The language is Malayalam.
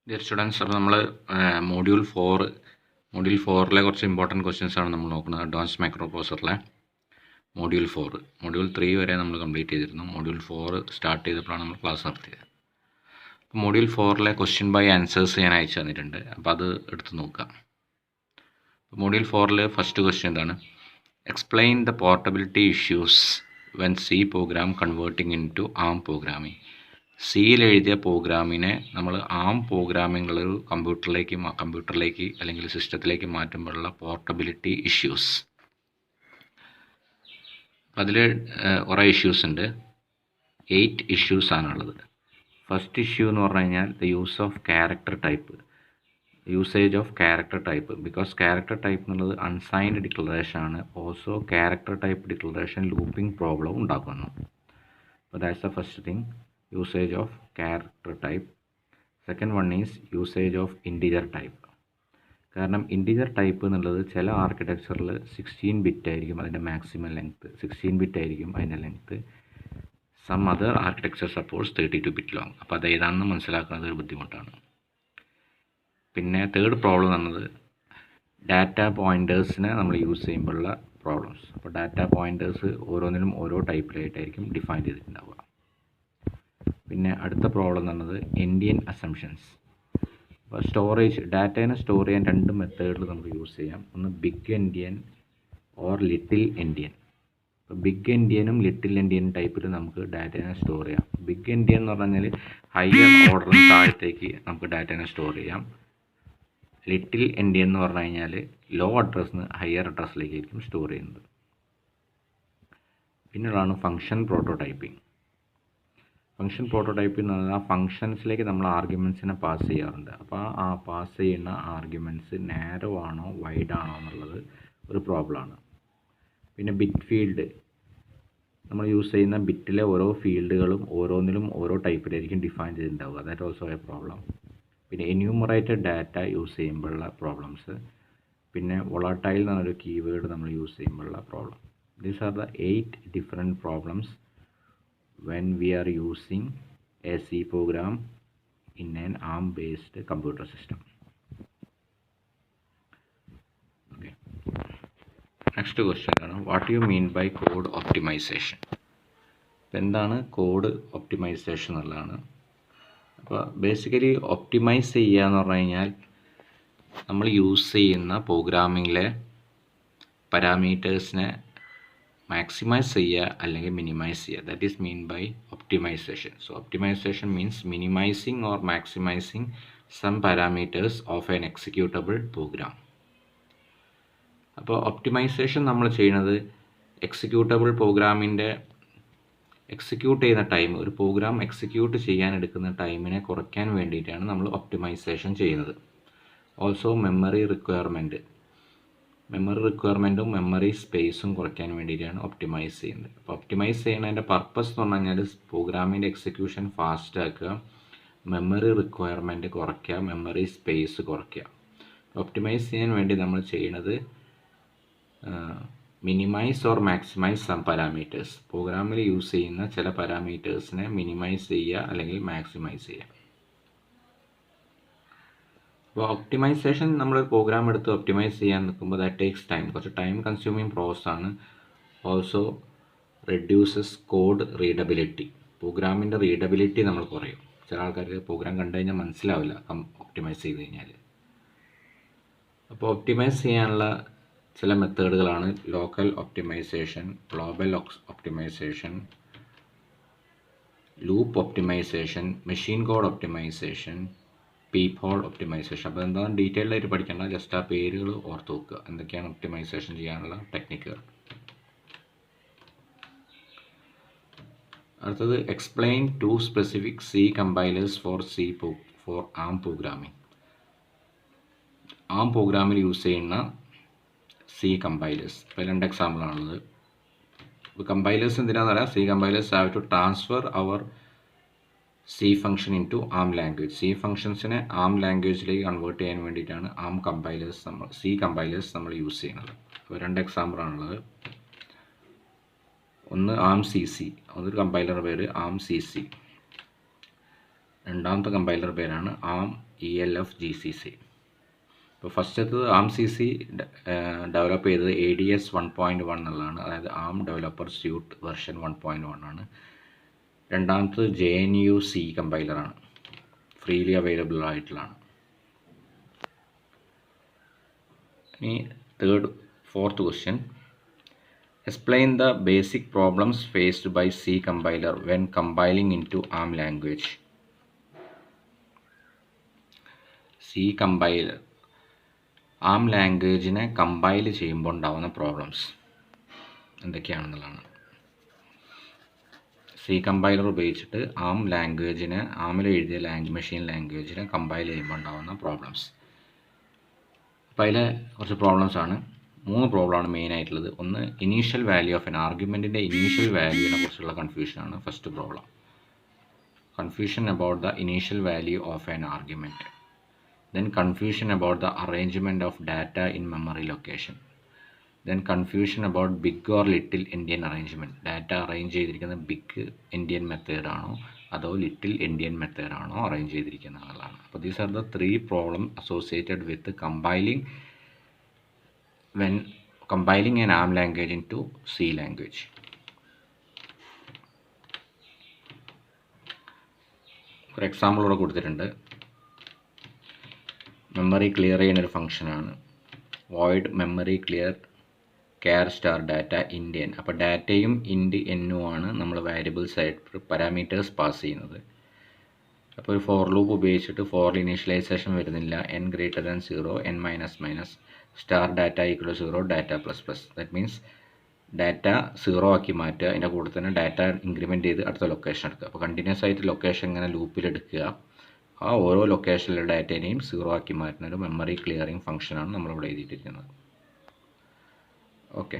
ഡിയർ സ്റ്റുഡൻസ്, അപ്പോൾ നമ്മൾ മൊഡ്യൂൾ ഫോറിലെ കുറച്ച് ഇമ്പോർട്ടൻറ്റ് ക്വസ്റ്റ്യൻസ് ആണ് നമ്മൾ നോക്കുന്നത്. അഡ്വാൻസ് മൈക്രോ പ്രോസസറിലെ മൊഡ്യൂൾ 4. മൊഡ്യൂൾ 3 വരെ നമ്മൾ കംപ്ലീറ്റ് ചെയ്തിരുന്നു. മൊഡ്യൂൾ 4 സ്റ്റാർട്ട് ചെയ്തപ്പോഴാണ് നമ്മൾ ക്ലാസ് നടത്തിയത്. അപ്പോൾ മൊഡ്യൂൾ 4ലെ ക്വസ്റ്റ്യൻ ബൈ ആൻസേഴ്സ് ഞാൻ അയച്ചു തന്നിട്ടുണ്ട്. അപ്പോൾ അത് എടുത്ത് നോക്കാം. മൊഡ്യൂൾ 4ൽ ഫസ്റ്റ് ക്വസ്റ്റ്യൻ എന്താണ്? Explain the portability issues when C program converting into ARM programming. സിയിൽ എഴുതിയ പ്രോഗ്രാമിനെ നമ്മൾ ആം പ്രോഗ്രാമിംഗ് കമ്പ്യൂട്ടറിലേക്ക് അല്ലെങ്കിൽ സിസ്റ്റത്തിലേക്ക് മാറ്റുമ്പോഴുള്ള പോർട്ടബിലിറ്റി ഇഷ്യൂസ്. അതിൽ കുറേ ഇഷ്യൂസ് ഉണ്ട്. 8 ഇഷ്യൂസ് ആണുള്ളത്. ഫസ്റ്റ് ഇഷ്യൂ എന്ന് പറഞ്ഞു കഴിഞ്ഞാൽ the usage of character type. Because character type എന്നുള്ളത് അൺസൈൻഡ് ഡിക്ലറേഷൻ ആണ്. Also character type declaration looping problem ഉണ്ടാക്കുന്നു. അപ്പോൾ that's the first thing, usage of character type. Second one is usage of integer type. കാരണം ഇൻറ്റിജർ ടൈപ്പ് എന്നുള്ളത് ചില ആർക്കിടെക്ചറിൽ 16 ബിറ്റ് ആയിരിക്കും അതിൻ്റെ മാക്സിമം ലെങ്ത്ത്, 16 ബിറ്റ് ആയിരിക്കും അതിൻ്റെ length. Some other architecture supports 32 bit long. അപ്പോൾ അത് ഏതാണെന്ന് മനസ്സിലാക്കുന്നത് ഒരു ബുദ്ധിമുട്ടാണ്. പിന്നെ തേർഡ് പ്രോബ്ലം എന്നത് ഡാറ്റ പോയിൻറ്റേഴ്സിനെ നമ്മൾ യൂസ് ചെയ്യുമ്പോഴുള്ള പ്രോബ്ലംസ്. അപ്പോൾ ഡാറ്റ പോയിൻറ്റേഴ്സ് ഓരോന്നിലും ഓരോ ടൈപ്പിലായിട്ടായിരിക്കും ഡിഫൈൻ ചെയ്തിട്ടുണ്ടാവുക. പിന്നെ അടുത്ത പ്രോബ്ലം എന്ന് പറയുന്നത് എൻഡിയൻ അസംഷൻസ്. അപ്പോൾ ഡാറ്റേനെ സ്റ്റോർ ചെയ്യാൻ 2 മെത്തേഡിൽ നമുക്ക് യൂസ് ചെയ്യാം. ഒന്ന് big endian or little endian. അപ്പോൾ ബിഗ് എൻഡിയനും ലിറ്റിൽ എൻഡിയൻ ടൈപ്പിൽ നമുക്ക് ഡാറ്റേനെ സ്റ്റോർ ചെയ്യാം. ബിഗ് എൻഡിയൻ എന്ന് പറഞ്ഞാൽ ഹയർ ഓർഡറിന് താഴത്തേക്ക് നമുക്ക് ഡാറ്റേനെ സ്റ്റോർ ചെയ്യാം. ലിറ്റിൽ എൻഡിയൻ എന്ന് പറഞ്ഞു കഴിഞ്ഞാൽ ലോ അഡ്രസ്സിന് ഹയർ അഡ്രസ്സിലേക്കായിരിക്കും സ്റ്റോർ ചെയ്യുന്നത്. പിന്നെയുള്ളതാണ് ഫംഗ്ഷൻ പ്രോട്ടോടൈപ്പിംഗ്. ഫംഗ്ഷൻ പ്രോട്ടോടൈപ്പ് എന്ന് പറഞ്ഞാൽ ആ ഫംഗ്ഷൻസിലേക്ക് നമ്മൾ ആർഗ്യുമെൻറ്റ്സിനെ പാസ് ചെയ്യാറുണ്ട്. അപ്പോൾ ആ പാസ് ചെയ്യുന്ന ആർഗ്യുമെൻറ്റ്സ് നാരോ ആണോ വൈഡ് ആണോ എന്നുള്ളത് ഒരു പ്രോബ്ലമാണ്. പിന്നെ ബിറ്റ് ഫീൽഡ്, നമ്മൾ യൂസ് ചെയ്യുന്ന ബിറ്റിലെ ഓരോ ഫീൽഡുകളും ഓരോന്നിലും ഓരോ ടൈപ്പിലായിരിക്കും ഡിഫൈൻ ചെയ്തിട്ടുണ്ടാവുക. That also a problem. പിന്നെ എന്യൂമറേറ്റഡ് ഡാറ്റ യൂസ് ചെയ്യുമ്പോഴുള്ള പ്രോബ്ലംസ്. പിന്നെ വോളട്ടൈൽ എന്ന് പറഞ്ഞൊരു കീവേഡ് നമ്മൾ യൂസ് ചെയ്യുമ്പോഴുള്ള problem. These are the 8 different problems when we are using a C program in an ARM based computer system. Okay, next question ആണ് what do you mean by code optimization. എന്താണ് കോഡ് ഒപ്റ്റിമൈസേഷൻ എന്നുള്ളതാണ്. അപ്പോൾ ബേസിക്കലി ഒപ്റ്റിമൈസ് ചെയ്യുക എന്ന് പറഞ്ഞു കഴിഞ്ഞാൽ നമ്മൾ യൂസ് ചെയ്യുന്ന പ്രോഗ്രാമിങ്ങിലെ പാരാമീറ്റേഴ്സിനെ മാക്സിമൈസ് ചെയ്യുക അല്ലെങ്കിൽ മിനിമൈസ് ചെയ്യുക. That is mean by optimisation. So optimisation means minimising or maximising some parameters of an executable program. അപ്പോൾ ഒപ്റ്റിമൈസേഷൻ നമ്മൾ ചെയ്യുന്നത് എക്സിക്യൂട്ടബിൾ പ്രോഗ്രാമിൻ്റെ എക്സിക്യൂട്ട് ചെയ്യുന്ന ടൈം, ഒരു പ്രോഗ്രാം എക്സിക്യൂട്ട് ചെയ്യാൻ എടുക്കുന്ന ടൈമിനെ കുറയ്ക്കാൻ വേണ്ടിയിട്ടാണ് നമ്മൾ ഒപ്റ്റിമൈസേഷൻ ചെയ്യുന്നത്. ഓൾസോ മെമ്മറി റിക്വയർമെൻറ്റും മെമ്മറി സ്പേസും കുറയ്ക്കാൻ വേണ്ടിയിട്ടാണ് ഒപ്റ്റിമൈസ് ചെയ്യുന്നത്. അപ്പോൾ ഒപ്റ്റിമൈസ് ചെയ്യുന്നതിൻ്റെ പർപ്പസ് എന്ന് പറഞ്ഞു കഴിഞ്ഞാൽ പ്രോഗ്രാമിൻ്റെ എക്സിക്യൂഷൻ ഫാസ്റ്റ് ആക്കുക, മെമ്മറി റിക്വയർമെൻറ്റ് കുറയ്ക്കുക, മെമ്മറി സ്പേസ് കുറയ്ക്കുക. ഒപ്റ്റിമൈസ് ചെയ്യാൻ വേണ്ടി നമ്മൾ ചെയ്യുന്നത് minimise or maximise some parameters. പ്രോഗ്രാമിൽ യൂസ് ചെയ്യുന്ന ചില പാരാമീറ്റേഴ്സിനെ മിനിമൈസ് ചെയ്യുക അല്ലെങ്കിൽ മാക്സിമൈസ് ചെയ്യുക. അപ്പോൾ ഒപ്റ്റിമൈസേഷൻ നമ്മളൊരു പ്രോഗ്രാം എടുത്ത് ഒപ്റ്റിമൈസ് ചെയ്യാൻ നിൽക്കുമ്പോൾ ദാറ്റ് ടേക്സ് ടൈം, കുറച്ച് ടൈം കൺസ്യൂമിങ് പ്രോസസ്സാണ്. Also reduces code readability. പ്രോഗ്രാമിൻ്റെ റീഡബിലിറ്റി നമ്മൾ കുറയും. ചില ആൾക്കാർക്ക് പ്രോഗ്രാം കണ്ടു കഴിഞ്ഞാൽ മനസ്സിലാവില്ല ഒപ്റ്റിമൈസ് ചെയ്ത് കഴിഞ്ഞാൽ. അപ്പോൾ ഒപ്റ്റിമൈസ് ചെയ്യാനുള്ള ചില മെത്തേഡുകളാണ് local optimization, global optimization, loop optimization, machine code optimization, peephole optimization. അപ്പോൾ എന്താണ് ഡീറ്റെയിൽഡ് ആയിട്ട് പഠിക്കേണ്ട, ജസ്റ്റ് ആ പേരുകൾ ഓർത്ത് വെക്കുക എന്തൊക്കെയാണ് ഒപ്റ്റിമൈസേഷൻ ചെയ്യാനുള്ള ടെക്നിക്കുകൾ. അടുത്തത് explain 2 specific C compilers for ARM programming. ARM പ്രോഗ്രാമിൽ യൂസ് ചെയ്യുന്ന C കമ്പൈലേഴ്സ്. ഇപ്പോൾ 2 എക്സാമ്പിളാണുള്ളത്. ഇപ്പോൾ കമ്പൈലേഴ്സ് എന്തിനാണെന്ന് പറയാം. C compilers have to transfer our C function into ARM language. C ഫംഗ്ഷൻസിനെ ആം ലാംഗ്വേജിലേക്ക് കൺവേർട്ട് ചെയ്യാൻ വേണ്ടിയിട്ടാണ് C കമ്പൈലേഴ്സ് നമ്മൾ യൂസ് ചെയ്യുന്നത്. അപ്പോൾ 2 എക്സാമ്പിളാണുള്ളത്. ഒന്ന് ARM CC, അതൊരു കമ്പൈലർ പേര് ARM CC. രണ്ടാമത്തെ കമ്പൈലർ പേരാണ് ആം ELF GCC. ഇപ്പോൾ ഫസ്റ്റത്തത് ആം CC ഡെവലപ്പ് ചെയ്തത് ADS 1.1 എന്നുള്ളതാണ്, അതായത് ആം ഡെവലപ്പർ സ്യൂട്ട് വെർഷൻ 1.1 ആണ്. രണ്ടാമത്തത് JNU-C കമ്പൈലറാണ്, ഫ്രീലി അവൈലബിൾ ആയിട്ടുള്ളതാണ്. ഇനി fourth question, explain the basic problems faced by C compiler when compiling into ARM language. C compiler ARM ലാംഗ്വേജിനെ കമ്പൈൽ ചെയ്യുമ്പോൾ ഉണ്ടാകുന്ന പ്രോബ്ലംസ് എന്തൊക്കെയാണെന്നുള്ളതാണ്. C കമ്പൈലർ ഉപയോഗിച്ചിട്ട് ARM ലാംഗ്വേജിനെ, ആമിൽ എഴുതിയ മെഷീൻ ലാംഗ്വേജിനെ കമ്പൈൽ ചെയ്യുമ്പോൾ ഉണ്ടാകുന്ന പ്രോബ്ലംസ്. അപ്പോൾ അതിലെ കുറച്ച് പ്രോബ്ലംസ് ആണ്. 3 പ്രോബ്ലമാണ് മെയിൻ ആയിട്ടുള്ളത്. ഒന്ന്, ഇനീഷ്യൽ വാല്യൂ ഓഫ് എൻ ആർഗ്യുമെൻറ്റിൻ്റെ ഇനീഷ്യൽ വാല്യൂവിനെ കുറിച്ചുള്ള കൺഫ്യൂഷനാണ് first problem. Confusion about the initial value of an argument. Then confusion about the arrangement of data in memory location. Then confusion about big or little endian arrangement. Data arrange ചെയ്തിരിക്കുന്നത് ബിഗ് എൻഡിയൻ മെത്തേഡാണോ അതോ ലിറ്റിൽ എൻഡിയൻ മെത്തേഡാണോ അറേഞ്ച് ചെയ്തിരിക്കുന്നത് എന്നുള്ളതാണ്. അപ്പോൾ these are the 3 problem associated with compiling an ARM language into C language. ഒരു എക്സാമ്പിൾ ഇവിടെ കൊടുത്തിട്ടുണ്ട്. മെമ്മറി ക്ലിയർ ചെയ്യുന്നൊരു ഫംഗ്ഷനാണ് void memory clear care star data ഇൻഡ്. അപ്പോൾ ഡാറ്റയും ഇൻഡ് എന്നും ആണ് നമ്മൾ വാരിയബിൾസ് ആയിട്ട് പാരാമീറ്റേഴ്സ് പാസ് ചെയ്യുന്നത്. അപ്പോൾ ഒരു ഫോർ ലൂപ്പ് ഉപയോഗിച്ചിട്ട് ഫോർ ഇനീഷ്യലൈസേഷൻ വരുന്നില്ല. n>0 n-, star data equal 0 data ++. That means data 0 ആക്കി മാറ്റുക, അതിൻ്റെ കൂടെ തന്നെ ഡാറ്റ ഇൻക്രിമെൻറ്റ് ചെയ്ത് അടുത്ത ലൊക്കേഷൻ എടുക്കുക. അപ്പോൾ കണ്ടിന്യൂസ് ആയിട്ട് ലൊക്കേഷൻ ഇങ്ങനെ ലൂപ്പിലെടുക്കുക. ആ ഓരോ ലൊക്കേഷനിലെ ഡാറ്റേനെയും 0 ആക്കി മാറ്റുന്ന ഒരു മെമ്മറി ക്ലിയറിംഗ് ഫംഗ്ഷനാണ് നമ്മളിവിടെ എഴുതിയിട്ടിരിക്കുന്നത്. ഓക്കെ.